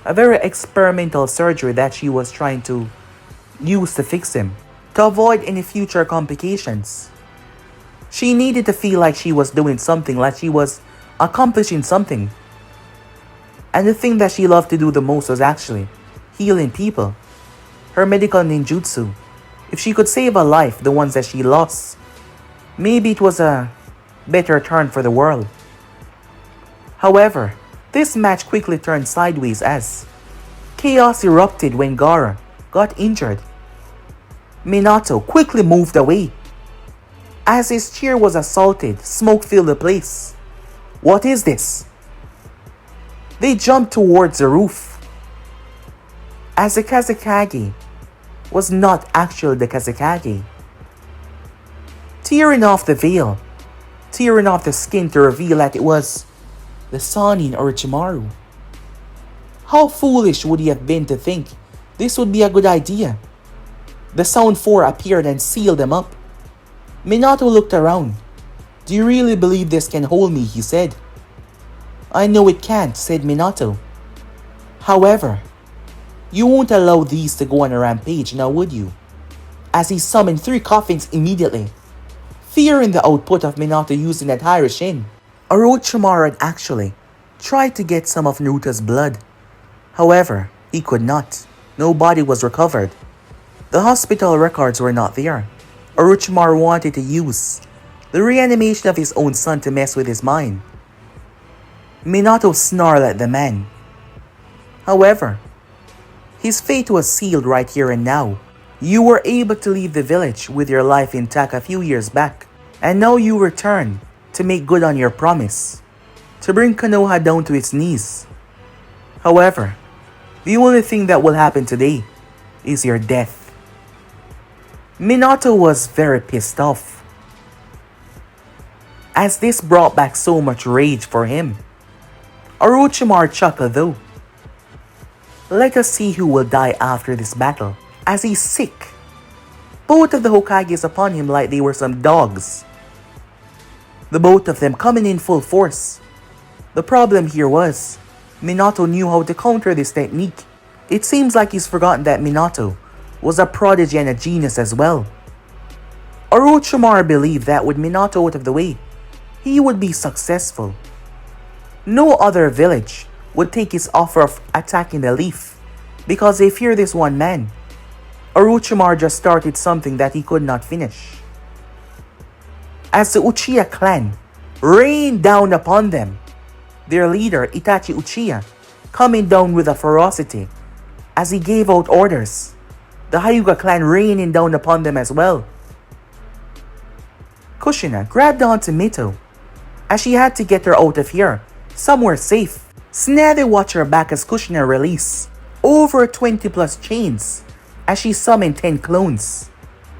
a very experimental surgery that she was trying to use to fix him, to avoid any future complications. She needed to feel like she was doing something, like she was accomplishing something. And the thing that she loved to do the most was actually healing people. Her medical ninjutsu. If she could save a life, the ones that she lost, maybe it was a better turn for the world. However, this match quickly turned sideways as chaos erupted when Gaara got injured. Minato quickly moved away. As his chair was assaulted, smoke filled the place. "What is this?" They jumped towards the roof. As the Kazekage was not actually the Kazekage. Tearing off the veil, tearing off the skin to reveal that it was the Sannin Orochimaru. How foolish would he have been to think this would be a good idea? The Sound Four appeared and sealed them up. Minato looked around. "Do you really believe this can hold me?" he said. "I know it can't," said Minato. "However, you won't allow these to go on a rampage, now would you?" As he summoned 3 coffins immediately, fearing the output of Minato using that High-Shin. Orochimaru had actually tried to get some of Naruto's blood. However, he could not. No body was recovered. The hospital records were not there. Orochimaru wanted to use the reanimation of his own son to mess with his mind. Minato snarled at the man. However, his fate was sealed right here and now. You were able to leave the village with your life intact a few years back, and now you return to make good on your promise, to bring Konoha down to its knees. However, the only thing that will happen today is your death. Minato was very pissed off, as this brought back so much rage for him. Orochimaru chuckled though. Let us see who will die after this battle, as he's sick. Both of the Hokages upon him like they were some dogs. The both of them coming in full force. The problem here was, Minato knew how to counter this technique. It seems like he's forgotten that Minato was a prodigy and a genius as well. Orochimaru believed that with Minato out of the way, he would be successful. No other village would take his offer of attacking the Leaf because they fear this one man. Orochimaru just started something that he could not finish. As the Uchiha clan rained down upon them, their leader Itachi Uchiha coming down with a ferocity as he gave out orders, the Hyuga clan raining down upon them as well. Kushina grabbed onto Mito as she had to get her out of here, somewhere safe. Snare watched her back as Kushina released over 20 plus chains as she summoned 10 clones.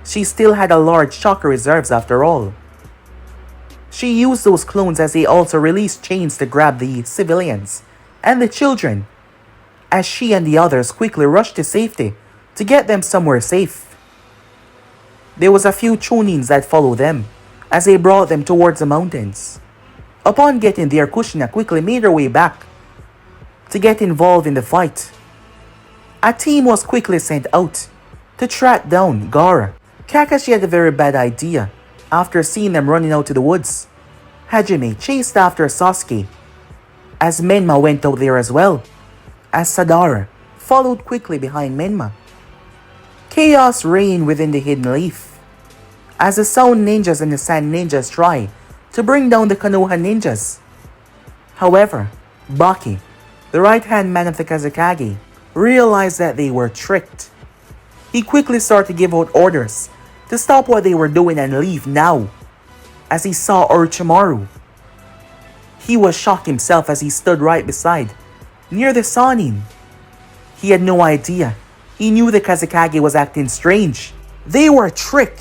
She still had a large chakra reserves after all. She used those clones as they also released chains to grab the civilians and the children, as she and the others quickly rushed to safety to get them somewhere safe. There was a few chonins that followed them as they brought them towards the mountains. Upon getting there, Kushina quickly made her way back to get involved in the fight. A team was quickly sent out to track down Gaara. Kakashi had a very bad idea after seeing them running out to the woods. Hajime chased after Sasuke as Menma went out there as well, as Sadara followed quickly behind Menma. Chaos reigned within the Hidden Leaf as the Sound Ninjas and the Sand Ninjas try to bring down the Konoha Ninjas. However, Baki, the right-hand man of the Kazekage, realized that they were tricked. He quickly started to give out orders to stop what they were doing and leave now, as he saw Orochimaru. He was shocked himself as he stood right beside, near the Sannin. He had no idea. He knew the Kazekage was acting strange. They were a trick.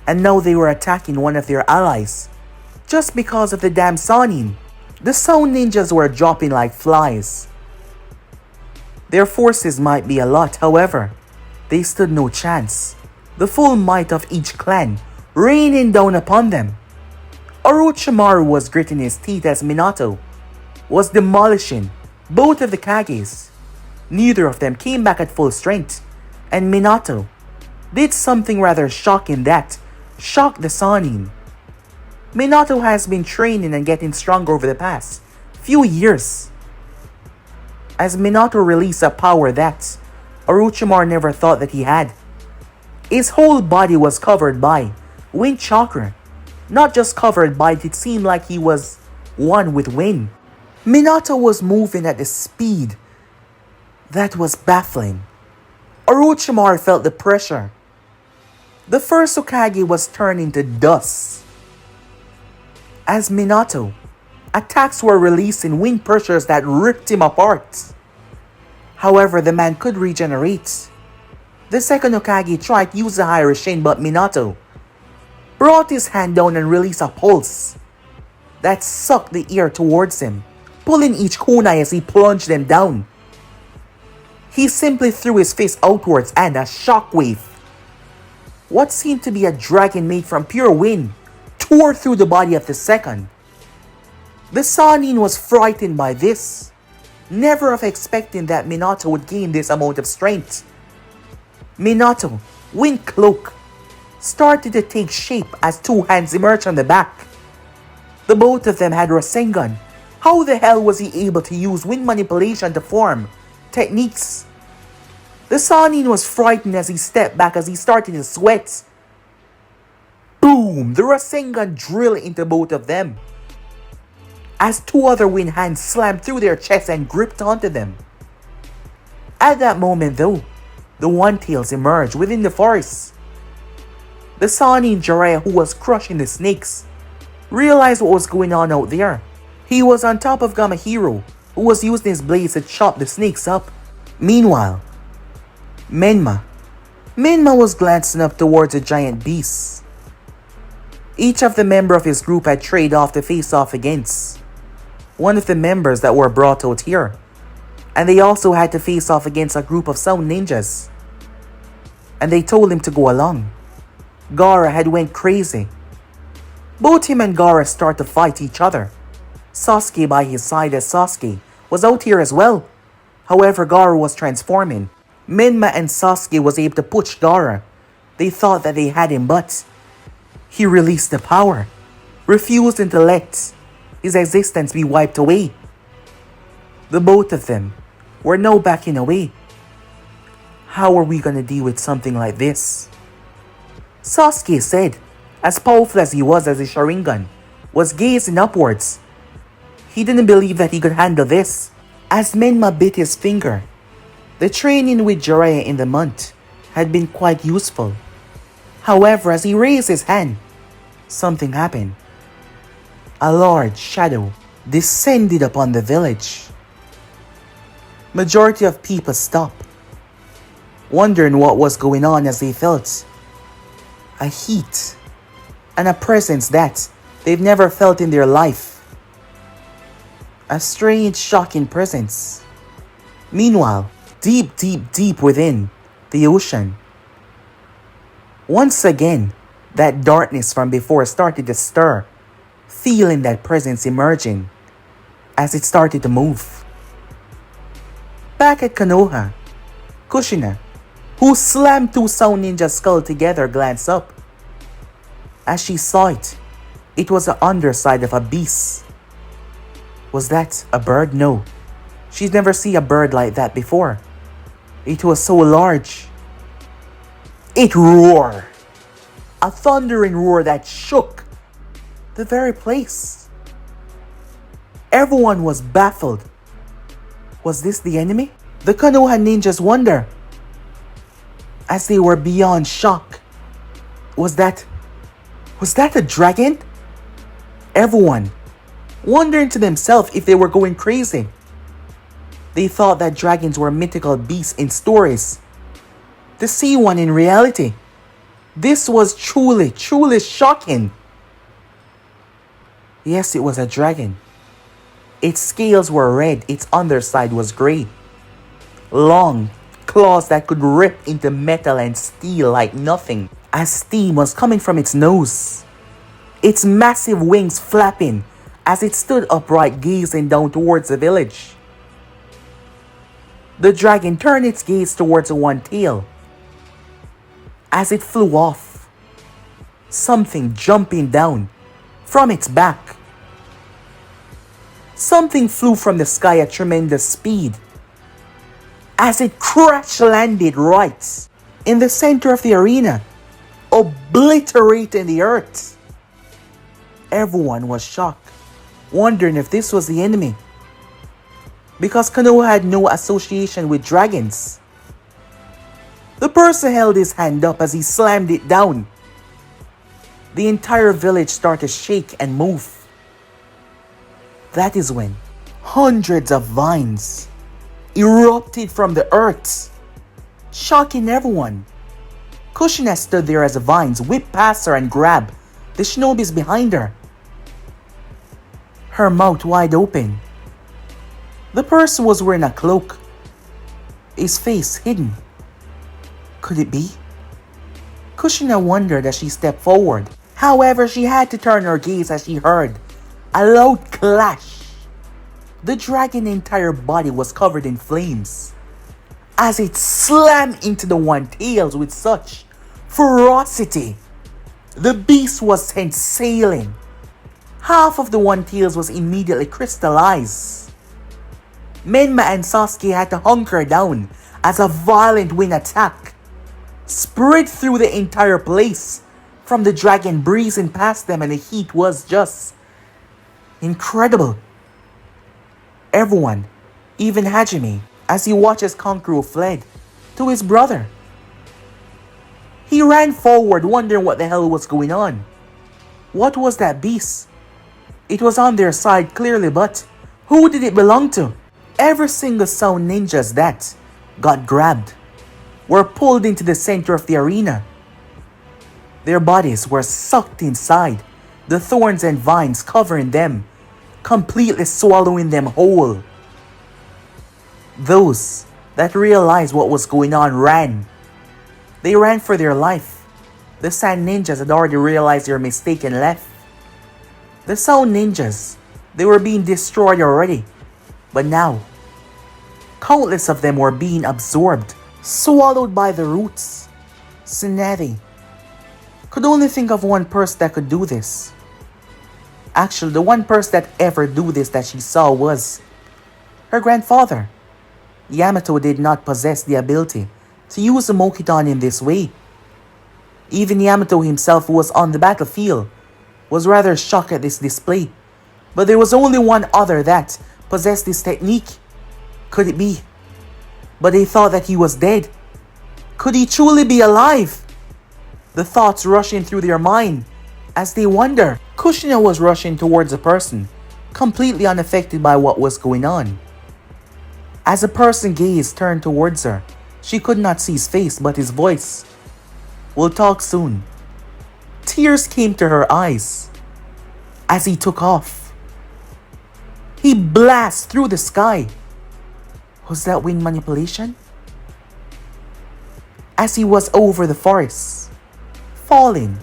And now they were attacking one of their allies, just because of the damn Sannin. The Sound Ninjas were dropping like flies. Their forces might be a lot, however, they stood no chance. The full might of each clan raining down upon them. Orochimaru was gritting his teeth as Minato was demolishing both of the Kages. Neither of them came back at full strength, and Minato did something rather shocking that shocked the Sannin. Minato has been training and getting stronger over the past few years, as Minato released a power that Orochimaru never thought that he had. His whole body was covered by wind chakra. Not just covered by it, it seemed like he was one with wind. Minato was moving at a speed that was baffling. Orochimaru felt the pressure. The first Hokage was turning to dust. As Minato, attacks were releasing wind pressures that ripped him apart. However, the man could regenerate. The second Hokage tried to use the Higher Shin, but Minato brought his hand down and released a pulse that sucked the air towards him, pulling each kunai as he plunged them down. He simply threw his fist outwards and a shockwave, what seemed to be a dragon made from pure wind, tore through the body of the second. The Sannin was frightened by this, never of expecting that Minato would gain this amount of strength. Minato, wind cloak, started to take shape as two hands emerged from the back. The both of them had Rasengan. How the hell was he able to use wind manipulation to form techniques? The Sannin was frightened as he stepped back as he started to sweat. Boom! The Rasengan drilled into both of them, as two other wind hands slammed through their chests and gripped onto them. At that moment though, the One-Tails emerged within the forest. The Sannin Jiraiya, who was crushing the snakes, realized what was going on out there. He was on top of Gamahiro, who was using his blades to chop the snakes up. Meanwhile, Menma was glancing up towards the giant beasts. Each of the members of his group had traded off to face off against one of the members that were brought out here, and they also had to face off against a group of Sound Ninjas, and they told him to go along. Gaara had went crazy. Both him and Gaara start to fight each other. Sasuke by his side, as Sasuke was out here as well. However, Gaara was transforming. Menma and Sasuke was able to push Gaara. They thought that they had him, but he released the power, refusing to let his existence be wiped away. The both of them were now backing away. How are we gonna deal with something like this? Sasuke said, as powerful as he was as his Sharingan was gazing upwards. He didn't believe that he could handle this. As Menma bit his finger, the training with Jiraiya in the month had been quite useful. However, as he raised his hand, something happened. A large shadow descended upon the village. Majority of people stopped, wondering what was going on as they felt a heat and a presence that they've never felt in their life. A strange, shocking presence. Meanwhile, deep within the ocean, once again, that darkness from before started to stir, feeling that presence emerging as it started to move. Back at Konoha, Kushina, who slammed two Sound Ninja skulls together, glanced up. As she saw it, it was the underside of a beast. Was that a bird? No. She'd never seen a bird like that before. It was so large. It roared. A thundering roar that shook the very place. Everyone was baffled. Was this the enemy? The Konoha ninjas wonder, as they were beyond shock. Was that a dragon? Everyone wondering to themselves if they were going crazy. They thought that dragons were mythical beasts in stories. To see one in reality, this was truly shocking. Yes, it was a dragon. Its scales were red, its underside was grey. Long claws that could rip into metal and steel like nothing, as steam was coming from its nose. Its massive wings flapping as it stood upright, gazing down towards the village. The dragon turned its gaze towards the one tail. As it flew off, something jumping down from its back. Something flew from the sky at tremendous speed, as it crash landed right in the center of the arena, obliterating the earth. Everyone was shocked, wondering if this was the enemy, because Konoha had no association with dragons. The person held his hand up as he slammed it down. The entire village started to shake and move. That is when hundreds of vines erupted from the earth, shocking everyone. Kushina stood there as the vines whipped past her and grabbed the shinobis behind her, her mouth wide open. The person was wearing a cloak, his face hidden. Could it be? Kushina wondered as she stepped forward. However, she had to turn her gaze as she heard a loud clash. The dragon's entire body was covered in flames as it slammed into the one tails with such ferocity. The beast was sent sailing. Half of the one tails was immediately crystallized. Menma and Sasuke had to hunker down as a violent wind attack spread through the entire place from the dragon breezing past them, and the heat was just incredible. Everyone, even Hajime, as he watches Kankuro fled to his brother. He ran forward wondering what the hell was going on. What was that beast? It was on their side clearly, but who did it belong to? Every single Sound Ninjas that got grabbed were pulled into the center of the arena. Their bodies were sucked inside, the thorns and vines covering them, completely swallowing them whole. Those that realized what was going on ran. They ran for their life. The Sand Ninjas had already realized their mistake and left. The Sound Ninjas, they were being destroyed already. But now, countless of them were being absorbed, swallowed by the roots. Tsunade could only think of one person that could do this. Actually, the one person that ever do this that she saw was her grandfather. Yamato did not possess the ability to use the Mokiton in this way. Even Yamato himself, who was on the battlefield, was rather shocked at this display. But there was only one other that possessed this technique. Could it be? But they thought that he was dead. Could he truly be alive? The thoughts rushing through their mind as they wonder. Kushina was rushing towards a person, completely unaffected by what was going on. As a person's gaze turned towards her, she could not see his face but his voice. "We'll talk soon." Tears came to her eyes as he took off. He blasted through the sky. Was that wind manipulation? As he was over the forest, falling,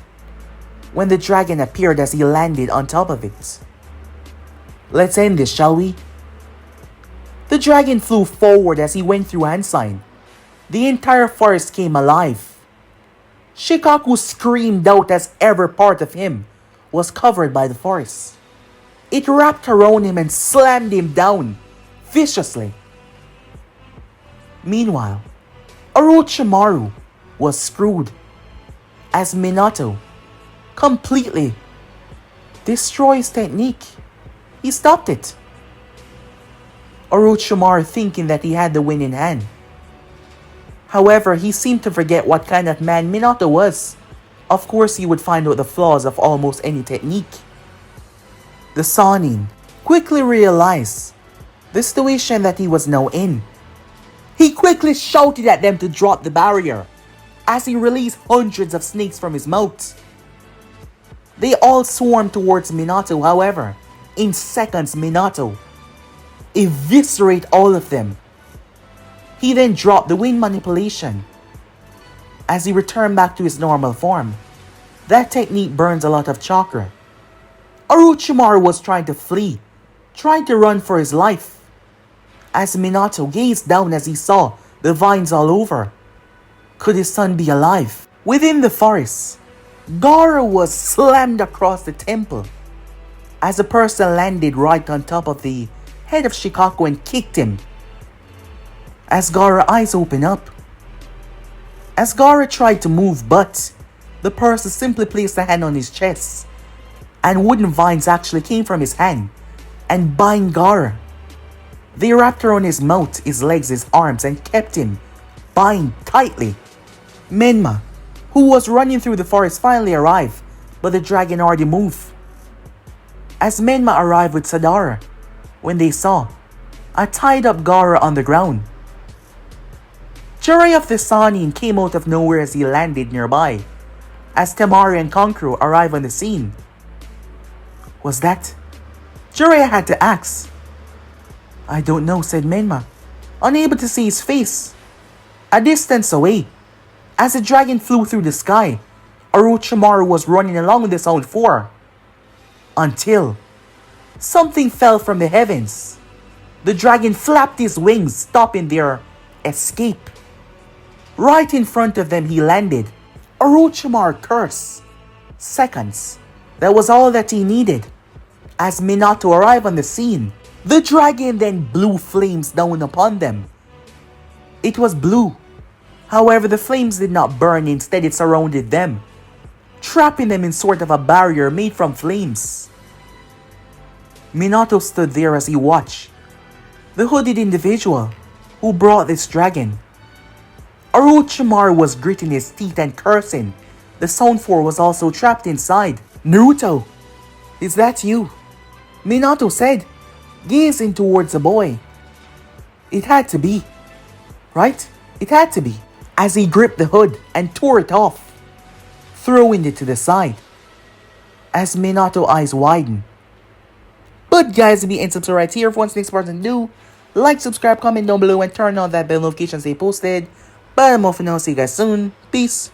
when the dragon appeared as he landed on top of it. "Let's end this, shall we?" The dragon flew forward as he went through hand sign. The entire forest came alive. Shikaku screamed out as every part of him was covered by the forest. It wrapped around him and slammed him down viciously. Meanwhile, Orochimaru was screwed as Minato completely destroyed his technique. He stopped it. Orochimaru thinking that he had the win in hand. However, he seemed to forget what kind of man Minato was. Of course, he would find out the flaws of almost any technique. The Sannin quickly realized the situation that he was now in. He quickly shouted at them to drop the barrier as he released hundreds of snakes from his mouth. They all swarmed towards Minato, however, in seconds Minato eviscerated all of them. He then dropped the wind manipulation as he returned back to his normal form. That technique burns a lot of chakra. Orochimaru was trying to flee, trying to run for his life, as Minato gazed down as he saw the vines all over. Could his son be alive? Within the forest, Gaara was slammed across the temple as a person landed right on top of the head of Shikaku and kicked him. As Gaara's eyes opened up. As Gaara tried to move, but the person simply placed a hand on his chest, and wooden vines actually came from his hand and bind Gaara. They wrapped around his mouth, his legs, his arms, and kept him bind tightly. Menma, who was running through the forest, finally arrived, but the dragon already moved. As Menma arrived with Sadara, when they saw a tied up Gaara on the ground, Jiraiya of the Sannin came out of nowhere as he landed nearby, as Temari and Kankuro arrived on the scene. Was that? Jiraiya had to ask. "I don't know," said Menma, unable to see his face. A distance away, as the dragon flew through the sky, Orochimaru was running along with his own four. Until something fell from the heavens. The dragon flapped his wings, stopping their escape. Right in front of them he landed. Orochimaru cursed. Seconds. That was all that he needed. As Minato arrived on the scene, the dragon then blew flames down upon them. It was blue. However, the flames did not burn, instead it surrounded them, trapping them in sort of a barrier made from flames. Minato stood there as he watched the hooded individual who brought this dragon. Orochimaru was gritting his teeth and cursing. The Sound Four was also trapped inside. "Naruto, is that you?" Minato said, gazing towards the boy. It had to be, right? It had to be. As he gripped the hood and tore it off, throwing it to the side. As Minato's eyes widened. But guys, be and subscribe right here. If once next part to do, like, subscribe, comment down below, and turn on that bell notification stay posted. But I'm off for now. See you guys soon. Peace.